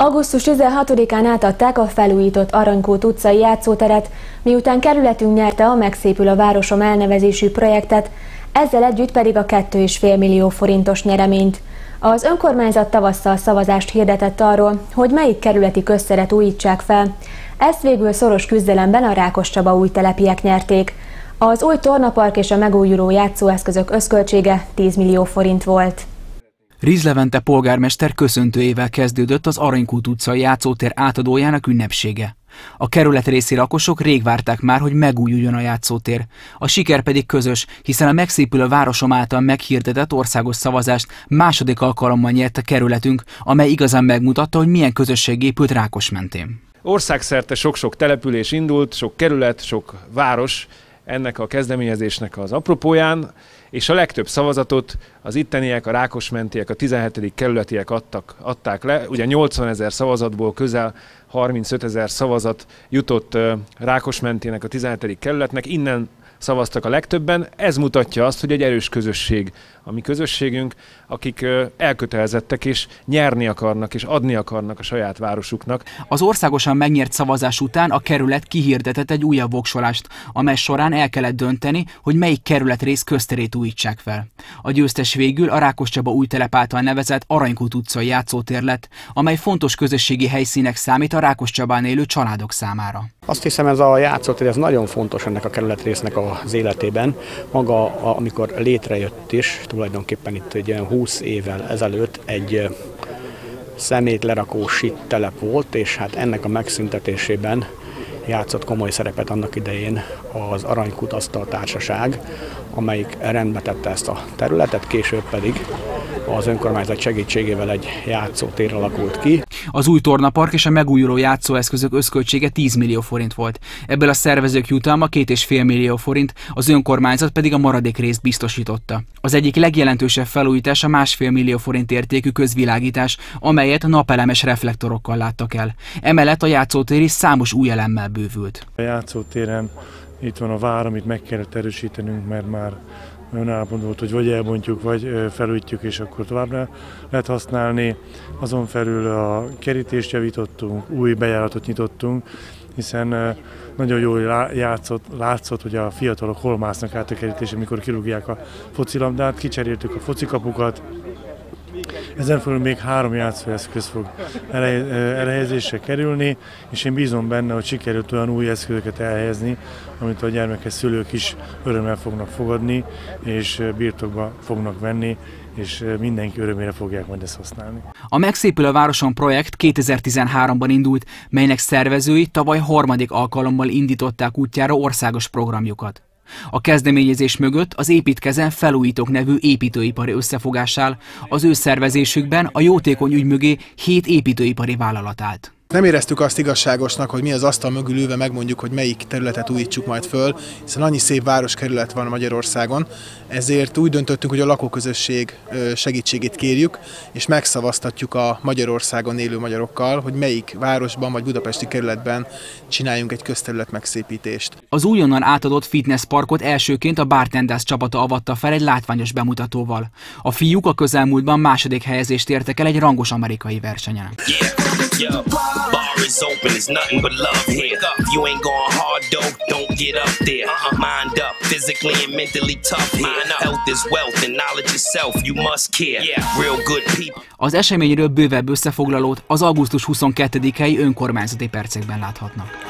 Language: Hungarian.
Augusztus 16-án átadták a felújított Aranykút utcai játszóteret, miután kerületünk nyerte a Megszépül a városom elnevezésű projektet, ezzel együtt pedig a 2,5 millió forintos nyereményt. Az önkormányzat tavasszal szavazást hirdetett arról, hogy melyik kerületi közteret újítsák fel. Ezt végül szoros küzdelemben a Rákoscsaba újtelepiek nyerték. Az új tornapark és a megújuló játszóeszközök összköltsége 10 millió forint volt. Ríz Levente polgármester köszöntőjével kezdődött az Aranykút utcai játszótér átadójának ünnepsége. A kerületrészi lakosok rég várták már, hogy megújuljon a játszótér. A siker pedig közös, hiszen a Megszépül a városom által meghirdetett országos szavazást második alkalommal nyert a kerületünk, amely igazán megmutatta, hogy milyen közösség épült Rákosmentén. Országszerte sok-sok település indult, sok kerület, sok város ennek a kezdeményezésnek az apropóján, és a legtöbb szavazatot az itteniek, a rákosmentiek, a 17. kerületiek adták le. Ugye 80 000 szavazatból közel 35 000 szavazat jutott Rákosmentének, a 17. kerületnek, innen szavaztak a legtöbben. Ez mutatja azt, hogy egy erős közösség a mi közösségünk, akik elkötelezettek és nyerni akarnak és adni akarnak a saját városuknak. Az országosan megnyert szavazás után a kerület kihirdetett egy újabb voksolást, amely során el kellett dönteni, hogy melyik kerületrész közterét újítsák fel. A győztes végül a Rákoscsaba újtelep által nevezett Aranykút utcai játszótér lett, amely fontos közösségi helyszínek számít a Rákoscsabán élő családok számára. Azt hiszem, ez a játszótér ez nagyon fontos ennek a kerületrésznek az életében. Maga, amikor létrejött is, tulajdonképpen itt egy 20 évvel ezelőtt egy szemétlerakó sit telep volt, és hát ennek a megszüntetésében játszott komoly szerepet annak idején az Aranykút Asztaltársaság, amelyik rendbe tette ezt a területet, később pedig az önkormányzat segítségével egy játszótér alakult ki. Az új tornapark és a megújuló játszóeszközök összköltsége 10 millió forint volt. Ebből a szervezők jutalma 2,5 millió forint, az önkormányzat pedig a maradék részt biztosította. Az egyik legjelentősebb felújítás a 1,5 millió forint értékű közvilágítás, amelyet napelemes reflektorokkal láttak el. Emellett a játszótér is számos új elemmel bővült. A játszótéren itt van a vár, amit meg kellett erősítenünk, mert már nagyon elmondott, hogy vagy elbontjuk, vagy felújítjuk, és akkor tovább lehet használni. Azon felül a kerítést javítottunk, új bejáratot nyitottunk, hiszen nagyon jól látszott, hogy a fiatalok hol másznak át a kerítésen, amikor kirúgják a focilabdát, kicseréltük a focikapukat. Ezen felül még 3 játszóeszköz fog elhelyezésre kerülni, és én bízom benne, hogy sikerült olyan új eszközöket elhelyezni, amit a gyermekes szülők is örömmel fognak fogadni, és birtokba fognak venni, és mindenki örömére fogják majd ezt használni. A Megszépül a városom projekt 2013-ban indult, melynek szervezői tavaly 3. alkalommal indították útjára országos programjukat. A kezdeményezés mögött az Építkezen Felújítók nevű építőipari összefogás áll, az ő szervezésükben a jótékony ügy mögé 7 építőipari vállalat állt. Nem éreztük azt igazságosnak, hogy mi az asztal mögül ülve megmondjuk, hogy melyik területet újítsuk majd föl, hiszen annyi szép városkerület van Magyarországon, ezért úgy döntöttünk, hogy a lakóközösség segítségét kérjük, és megszavaztatjuk a Magyarországon élő magyarokkal, hogy melyik városban vagy budapesti kerületben csináljunk egy közterület megszépítést. Az újonnan átadott fitnessparkot elsőként a Bartenders csapata avatta fel egy látványos bemutatóval. A fiúk a közelmúltban 2. helyezést értek el egy rangos amerikai versenyen. Bar is open, there's nothing but love here. If you ain't going hard, don't get up there. Mind up, physically and mentally tough here. Health is wealth and knowledge is self, you must care. Real good people. Az eseményről bővebb összefoglalót az augusztus 22-i önkormányzati percekben láthatnak.